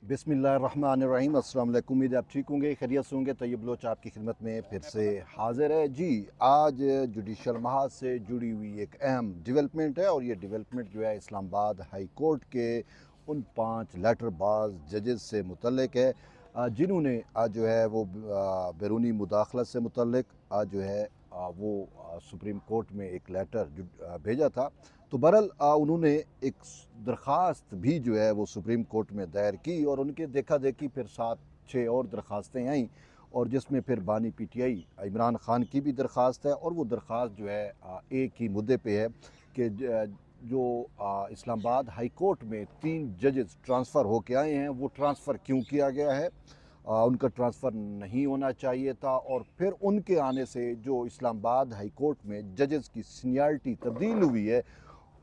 बिस्मिल्लाहिर्रहमानिर्रहीम। अस्सलाम वालेकुम। उम्मीद आप ठीक होंगे, खैरियत से होंगे। तैयब लोच आपकी खिदमत में फिर से हाजिर है जी। आज जुडिशल महाज से जुड़ी हुई एक अहम डेवलपमेंट है और ये डेवलपमेंट जो है इस्लामाबाद हाई कोर्ट के उन 5 लेटरबाज जजेस से मुतल्लिक है जिन्होंने आज जो है वो बैरूनी मुदाखलत से मुतल्लिक आज जो है वो सुप्रीम कोर्ट में एक लेटर भेजा था। तो बहरहाल उन्होंने एक दरख्वास्त भी जो है वो सुप्रीम कोर्ट में दायर की और उनके देखा देखी फिर 7-6 और दरख्वास्तें आईं और जिसमें फिर बानी पीटीआई इमरान खान की भी दरख्वास्त है और वो दरख्वास्त जो है एक ही मुद्दे पे है कि जो इस्लामाबाद हाई कोर्ट में 3 जजेस ट्रांसफ़र होके आए हैं वो ट्रांसफ़र क्यों किया गया है, उनका ट्रांसफ़र नहीं होना चाहिए था और फिर उनके आने से जो इस्लामाबाद हाई कोर्ट में जजेस की सीनियरिटी तब्दील हुई है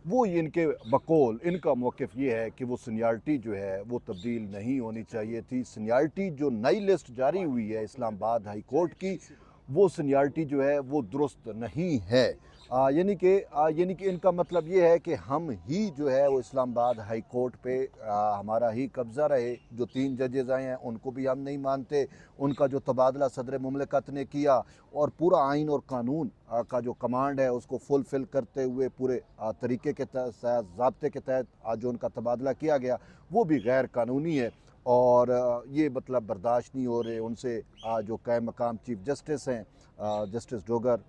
वो इनके बकौल इनका मौक़िफ़ ये है कि वो सीनियरिटी जो है वो तब्दील नहीं होनी चाहिए थी। सीनियरिटी जो नई लिस्ट जारी हुई है इस्लामाबाद हाई कोर्ट की वो सीनियरिटी जो है वो दुरुस्त नहीं है। यानी कि इनका मतलब ये है कि हम ही जो है वो इस्लामाबाद हाई कोर्ट पे हमारा ही कब्ज़ा रहे। जो 3 जजेस आए हैं उनको भी हम नहीं मानते, उनका जो तबादला सदर मुमलिकत ने किया और पूरा आइन और कानून का जो कमांड है उसको फुलफ़िल करते हुए पूरे तरीके के तहत ज़ाब्ते के तहत जो उनका तबादला किया गया वो भी गैर कानूनी है और ये मतलब बर्दाश्त नहीं हो रहे उनसे। जो कायम मकाम चीफ जस्टिस हैं जस्टिस डोगर,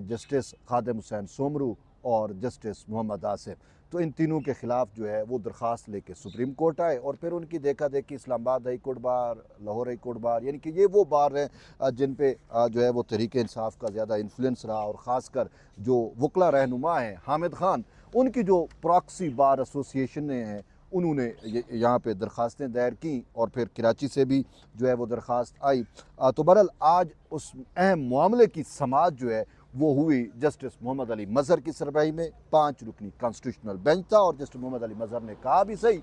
जस्टिस खादिम हुसैन सोमरू और जस्टिस मोहम्मद आसिफ, तो इन तीनों के ख़िलाफ़ जो है वो दरख्वास्त लेके सुप्रीम कोर्ट आए और फिर उनकी देखा देखी Islamabad high court bar, Lahore high court bar, यानी कि ये वो बार हैं जिन पे जो है वो तहरीक इंसाफ का ज़्यादा इन्फ्लुएंस रहा और ख़ासकर जो वकला रहनुमा हैं हामिद खान, उनकी जो प्रॉक्सी बार एसोसिएशन हैं उन्होंने यहाँ पे दरख्वास्तें दायर की और फिर कराची से भी जो है वो दरख्वास्त आई। तो बहरहाल आज उस अहम मामले की समाअत जो है वो हुई जस्टिस मोहम्मद अली मज़हर की सरबराही में। 5 रुकनी कॉन्स्टिट्यूशनल बेंच था और जस्टिस मोहम्मद अली मज़हर ने कहा भी सही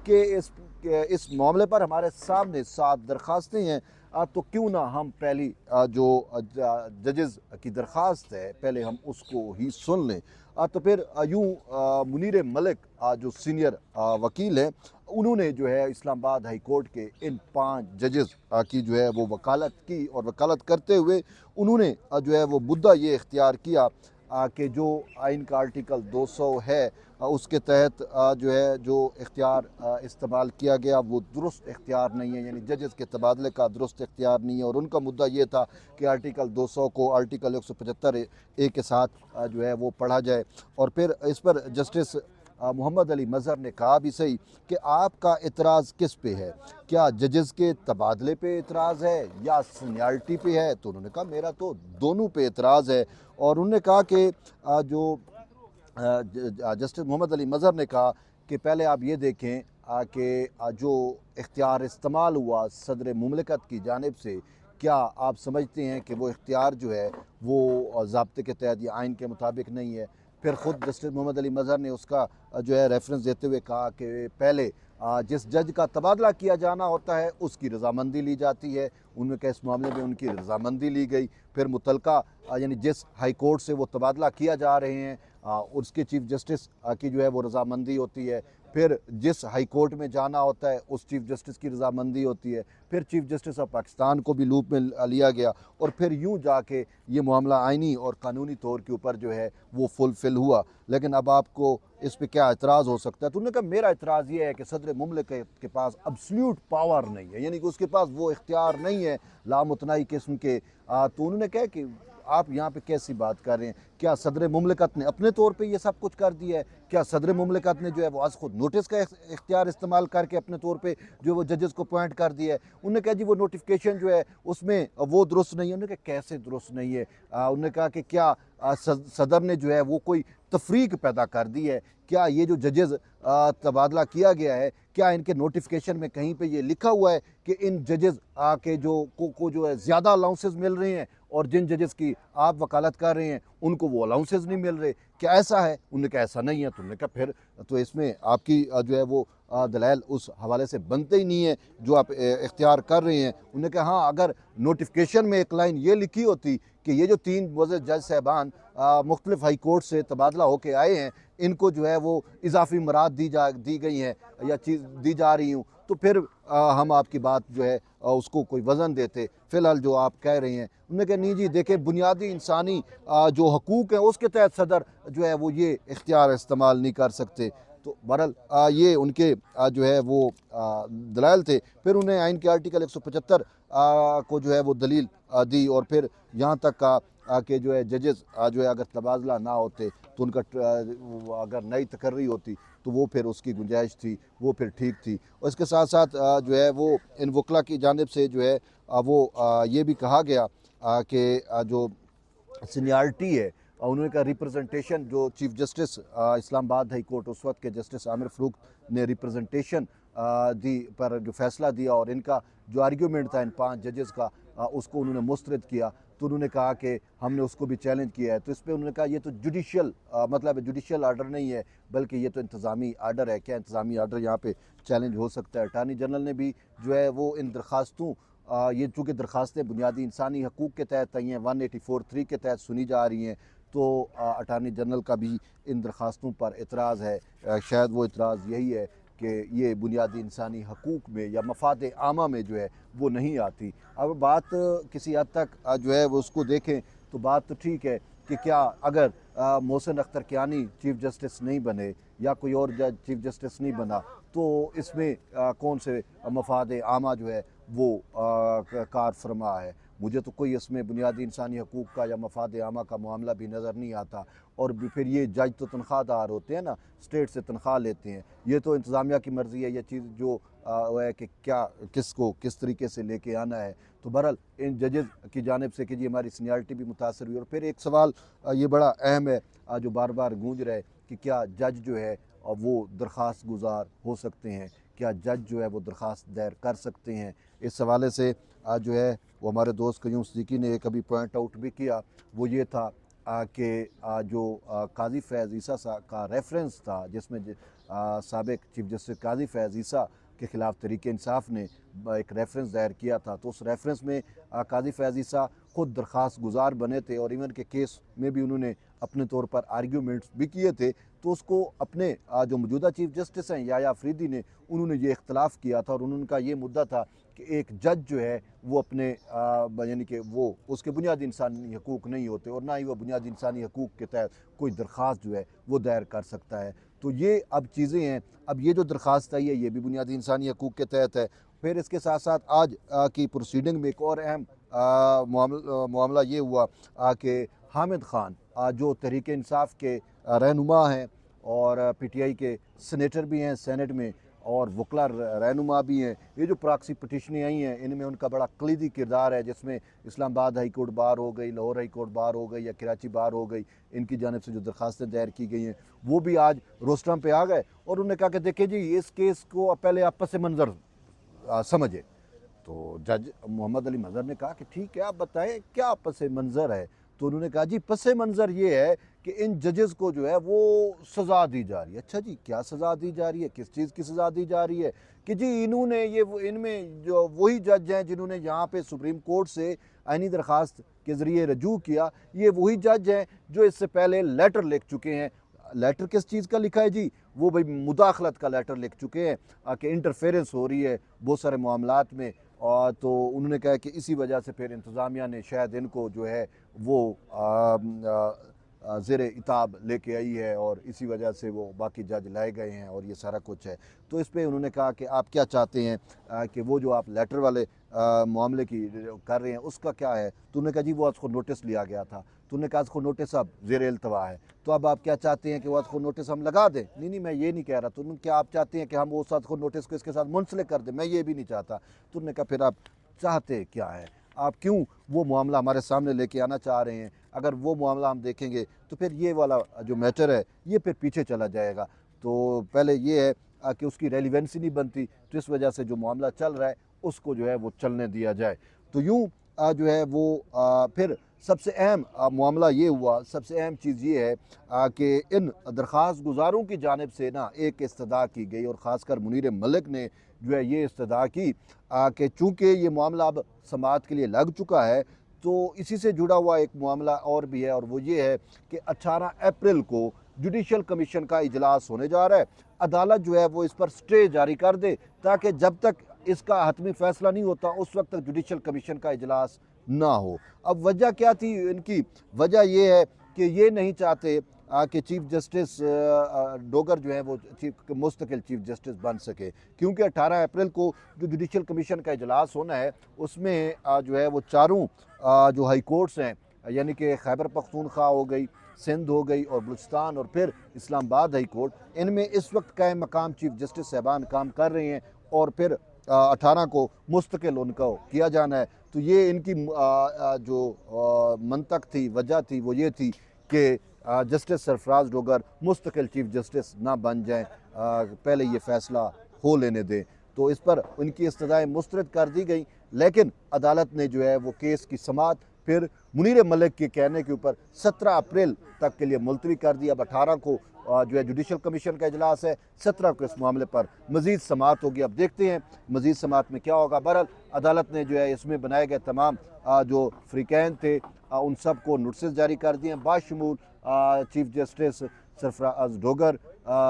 कि इस मामले पर हमारे सामने 7 दरख्वास्तें हैं, तो क्यों ना हम पहली जो जजेस की दरख्वास्त है पहले हम उसको ही सुन लें। तो फिर यूँ मुनीर मलिक जो सीनियर वकील हैं उन्होंने जो है इस्लामाबाद हाई कोर्ट के इन 5 जजेस की जो है वो वकालत की और वकालत करते हुए उन्होंने जो है वो मुद्दा ये इख्तियार किया कि जो आइन का आर्टिकल 200 है उसके तहत जो है जो इख्तियार इस्तेमाल किया गया वो दुरुस्त इख्तियार नहीं है, यानी जजेस के तबादले का दुरुस्त इख्तियार नहीं है। और उनका मुद्दा ये था कि आर्टिकल 200 को आर्टिकल 175A के साथ जो है वो पढ़ा जाए। और फिर इस पर जस्टिस मोहम्मद अली मज़हर ने कहा भी सही कि आपका एतराज़ किस पे है, क्या जजेस के तबादले पे एतराज़ है या सीनियरिटी पे है? तो उन्होंने कहा मेरा तो दोनों पे एतराज़ है। और उन्होंने कहा कि जो जस्टिस मोहम्मद अली मज़हर ने कहा कि पहले आप ये देखें कि जो इख्तियार इस्तेमाल हुआ सदर मुमलिकत की जानिब से, क्या आप समझते हैं कि वो इख्तियार जो है वो ज़ाब्ते के तहत या आइन के मुताबिक नहीं है? फिर ख़ुद जस्टिस मोहम्मद अली मज़हर ने उसका जो है रेफरेंस देते हुए कहा कि पहले जिस जज का तबादला किया जाना होता है उसकी रजामंदी ली जाती है। उनमें क्या इस मामले में उनकी रजामंदी ली गई। फिर मुतलका यानी जिस हाई कोर्ट से वो तबादला किया जा रहे हैं उसके चीफ जस्टिस की जो है वो रजामंदी होती है। फिर जिस हाई कोर्ट में जाना होता है उस चीफ जस्टिस की रजामंदी होती है। फिर चीफ जस्टिस ऑफ पाकिस्तान को भी लूप में लिया गया और फिर यूँ जाके ये मामला आइनी और कानूनी तौर के ऊपर जो है वो फुलफ़िल हुआ। लेकिन अब आपको इस पे क्या एतराज़ हो सकता है? तो उन्होंने कहा मेरा एतराज़ ये है कि सदर मुमलिकत के पास अब्सोल्यूट पावर नहीं है, यानी कि उसके पास वो इख्तियार नहीं है लामुतनाई किस्म के। तो उन्होंने कहा कि आप यहाँ पे कैसी बात कर रहे हैं? क्या सदर मुमलिकत ने अपने तौर पे ये सब कुछ कर दिया है? क्या सदर मुमलिकत ने जो है वो आज खुद नोटिस का इख्तियार इस्तेमाल करके अपने तौर पे जो वो जजेस को अपॉइंट कर दिया है? उन्होंने कहा जी वो नोटिफिकेशन जो है उसमें वो दुरुस्त नहीं है। उन्होंने कहा कैसे दुरुस्त नहीं है? उन्होंने कहा कि क्या सदर ने जो है वो कोई तफरीक पैदा कर दी है? क्या ये जो जजेस तबादला किया गया है क्या इनके नोटिफिकेशन में कहीं पे ये लिखा हुआ है कि इन जजेस के जो को जो है ज़्यादा अलाउंसेस मिल रहे हैं और जिन जजेस की आप वकालत कर रहे हैं उनको वो अलाउंसेस नहीं मिल रहे? क्या ऐसा है? उन्होंने कहा ऐसा नहीं है। तो उन्होंने कहा फिर तो इसमें आपकी जो है वो दलाइल उस हवाले से बनते ही नहीं है जो आप इख्तियार कर रहे हैं। उन्होंने कहा हाँ, अगर नोटिफिकेशन में एक लाइन ये लिखी होती कि ये जो 3 मुअज़्ज़ज़ जज साहबान मुख्तलिफ हाई कोर्ट से तबादला होकर आए हैं, इनको जो है वो इजाफी मराद दी गई हैं या चीज़ दी जा रही हूँ, तो फिर हम आपकी बात जो है उसको कोई वज़न देते। फ़िलहाल जो आप कह रहे हैं, उन्होंने कहा नहीं जी, देखें बुनियादी इंसानी जो हकूक़ हैं उसके तहत सदर जो है वो ये इख्तियार इस्तेमाल नहीं कर सकते। तो बहरहाल ये उनके जो है वो दलाइल थे। फिर उन्हें आइन के आर्टिकल 175 को जो है वो दलील दी और फिर यहाँ तक कहा कि जो है जजेस जो है अगर तबादला ना होते तो उनका अगर नई तकर्री होती तो वो फिर उसकी गुंजाइश थी, वो फिर ठीक थी। और इसके साथ साथ जो है वो इन वकला की जानिब से जो है वो ये भी कहा गया कि जो सीनियरिटी है, उन्होंने कहा रिप्रेजेंटेशन, जो chief justice Islamabad high court उस वक्त के जस्टिस आमिर फ़ारूक ने रिप्रेजेंटेशन दी पर जो फ़ैसला दिया और इनका जो आर्ग्यूमेंट था इन 5 जजेस का, उसको उन्होंने मुस्तरद किया। तो उन्होंने कहा कि हमने उसको भी चैलेंज किया है। तो इस पर उन्होंने कहा ये तो जुडिशल मतलब जुडिशल आर्डर नहीं है, बल्कि ये तो इंतज़ामी आर्डर है। क्या इंतज़ामी आर्डर यहाँ पे चैलेंज हो सकता है? अटार्नी जनरल ने भी जो है वो इन दरख्वास्तों ये चूँकि दरख्वास्तें बुनियादी इंसानी हकूक़ के तहत आई हैं, 184(3) के तहत सुनी जा रही हैं, तो अटार्नी जनरल का भी इन दरख्वास्तों पर एतराज़ है। शायद वो एतराज़ यही है कि ये बुनियादी इंसानी हकूक़ में या मफ़ाद आमा में जो है वो नहीं आती। अब बात किसी हद तक जो है वो उसको देखें तो बात तो ठीक है कि क्या अगर मोहसिन अख्तर कियानी चीफ़ जस्टिस नहीं बने या कोई और जज चीफ़ जस्टिस नहीं बना, तो इसमें कौन से मफ़ाद आमा जो है वो कार फरमा है? मुझे तो कोई इसमें बुनियादी इंसानी हकूक़ का या मफ़ाद आमा का मामला भी नज़र नहीं आता। और फिर ये जज तो तनख्वाहदार होते हैं ना, स्टेट से तनख्वाह लेते हैं। ये तो इंतज़ामिया की मर्ज़ी है, ये चीज़ जो वो है कि क्या किसको किस तरीके से लेके आना है। तो बहरहाल इन जजेस की जानिब से कि जी हमारी सीनियरिटी भी मुतासर हुई। और फिर एक सवाल ये बड़ा अहम है जो बार बार गूंज रहा है कि क्या जज जो है वो दरख्वास्त गुजार हो सकते हैं? क्या जज जो है वो दरख्वास्त दायर कर सकते हैं? इस हवाले से जो है वो हमारे दोस्त क़य्यूम सिद्दीकी ने एक अभी पॉइंट आउट भी किया। वो ये था कि जो काज़ी फैज़ ईसा का रेफरेंस था, जिसमें साबिक़ चीफ जस्टिस काज़ी फैज़ ईसा के ख़िलाफ़ तहरीक इंसाफ ने एक रेफरेंस दायर किया था। तो उस रेफरेंस में काज़ी फैज़ ईसा ख़ुद दरख्वास्त गुजार बने थे और इवन के केस में भी उन्होंने अपने तौर पर आर्ग्यूमेंट्स भी किए थे। तो उसको अपने जो मौजूदा चीफ जस्टिस हैं याया अफरीदी ने, उन्होंने ये इख्तलाफ किया था और उनका ये मुद्दा था कि एक जज जो है वो अपने यानी कि वो उसके बुनियादी इंसानी हकूक़ नहीं होते और ना ही वो बुनियादी इंसानी हकूक़ के तहत कोई दरख्वास्त जो है वो दायर कर सकता है। तो ये अब चीज़ें हैं। अब ये जो दरख्वास्त आई है ये भी बुनियादी इंसानी हकूक़ के तहत है। फिर इसके साथ साथ आज की प्रोसीडिंग में एक और अहम मामला ये हुआ कि हामिद ख़ान जो तहरीक इंसाफ के रहनुमा हैं और PTI के सीनेटर भी हैं सेनेट में और वकला रहनुमा भी हैं, ये जो प्रॉक्सी पिटिशनें आई हैं इनमें उनका बड़ा कलीदी किरदार है, जिसमें इस्लामाबाद हाई कोर्ट बार हो गई, लाहौर हाई कोर्ट बार हो गई या कराची बार हो गई, इनकी जानिब से जो दरख्वास्तें दायर की गई हैं वो भी आज रोस्टरम पे आ गए। और उन्होंने कहा कि देखिए जी इस केस को पहले आप पस मंज़र समझे। तो जज मोहम्मद अली मज़हर ने कहा कि ठीक है, आप बताएं क्या पस मंज़र है। तो उन्होंने कहा जी पस मंज़र ये है कि इन जजेस को जो है वो सज़ा दी जा रही है। अच्छा जी, क्या सज़ा दी जा रही है, किस चीज़ की सज़ा दी जा रही है? कि जी इन्होंने इनमें जो वही जज हैं जिन्होंने यहाँ पे सुप्रीम कोर्ट से आइनी दरख्वास्त के ज़रिए रजू किया, ये वही जज हैं जो इससे पहले लेटर लिख चुके हैं। लेटर किस चीज़ का लिखा है जी? वो भाई मुदाखलत का लेटर लिख चुके हैं कि इंटरफेरेंस हो रही है बहुत सारे मामलात में। और तो उन्होंने कहा कि इसी वजह से फिर इंतज़ामिया ने शायद इनको जो है वो ज़ेर इताब लेके आई है और इसी वजह से वो बाकी जज लाए गए हैं और ये सारा कुछ है। तो इस पे उन्होंने कहा कि आप क्या चाहते हैं कि वो जो आप लेटर वाले मामले की कर रहे हैं उसका क्या है? तो उन्होंने कहा जी वो आज को नोटिस लिया गया था। तो उन्होंने कहा आज को नोटिस अब ज़ेर इल्तवा है, तो अब आप क्या चाहते हैं कि वो आज को नोटिस हम लगा दें? नहीं, मैं ये नहीं कह रहा। तो उन्होंने क्या आप चाहते हैं कि हम वो साथ को नोटिस को इसके साथ मुंसलिक कर दें? मैं ये भी नहीं चाहता। तो उन्होंने कहा फिर आप चाहते क्या है? आप क्यों वो मामला हमारे सामने लेके आना चाह रहे हैं? अगर वो मामला हम देखेंगे तो फिर ये वाला जो मैटर है ये फिर पीछे चला जाएगा। तो पहले ये है कि उसकी रेलिवेंसी नहीं बनती, तो इस वजह से जो मामला चल रहा है उसको जो है वो चलने दिया जाए। तो यूँ जो है वो फिर सबसे अहम मामला ये हुआ, सबसे अहम चीज़ ये है कि इन दरख्वास्त गुजारों की जानिब से ना एक इस्तदा की गई और ख़ासकर मुनीर मलिक ने जो है ये इस्तदा की कि चूँकि ये मामला अब समाअत के लिए लग चुका है, तो इसी से जुड़ा हुआ एक मामला और भी है, और वो ये है कि 18 अप्रैल को जुडिशल कमीशन का इजलास होने जा रहा है। अदालत जो है वो इस पर स्टे जारी कर दे, ताकि जब तक इसका हतमी फैसला नहीं होता उस वक्त तक जुडिशल कमीशन का इजलास ना हो। अब वजह क्या थी इनकी? वजह ये है कि ये नहीं चाहते कि चीफ जस्टिस डोगर जो है वो मुस्तकिल चीफ जस्टिस बन सके, क्योंकि 18 अप्रैल को जो जुडिशल कमीशन का इजलास होना है उसमें जो है वो चारों जो हाई कोर्ट्स हैं, यानी कि खैबर पख्तूनख्वा हो गई, सिंध हो गई और बलूचिस्तान और फिर इस्लामाबाद हाई कोर्ट, इनमें इस वक्त कायम मकाम चीफ जस्टिस साहबान काम कर रहे हैं और फिर 18 को मुस्तकिल उनको किया जाना है। तो ये इनकी जो मंतक थी, वजह थी, वो ये थी कि जस्टिस सरफराज डोगर मुस्तकिल चीफ जस्टिस ना बन जाएं, पहले ये फ़ैसला हो लेने दें। तो इस पर उनकी इस्तदाएँ मुस्तरद कर दी गई, लेकिन अदालत ने जो है वो केस की समाअत फिर मुनीर मलिक के कहने के ऊपर 17 अप्रैल तक के लिए मुलतवी कर दी। अब 18 को जो है जुडिशल कमीशन का इजलास है, 17 को इस मामले पर मज़ीद समाअत होगी। अब देखते हैं मज़ीद समाअत में क्या होगा। बहरहाल अदालत ने जो है इसमें बनाए गए तमाम जो फ्रीकैन थे उन सब को नोटिस जारी कर दिए हैं, बाशमूल chief justice Sarfaraz Dogar,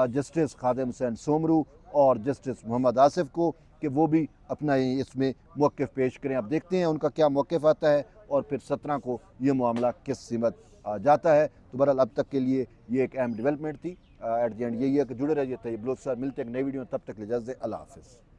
justice Khadim Hussain Soomro और जस्टिस मोहम्मद आसिफ को, कि वो भी अपना इसमें मौक़िफ़ पेश करें। अब देखते हैं उनका क्या मौक़िफ़ आता है और फिर 17 को ये मामला किस सीमत जाता है। तो बहरहाल अब तक के लिए ये एक अहम डेवलपमेंट थी। एट द एंड यही है कि जुड़े रहिए तैयब बलोच। मिलते हैं एक नई वीडियो में, तब तक ले इजाज़त, अल्लाह हाफ़िज़।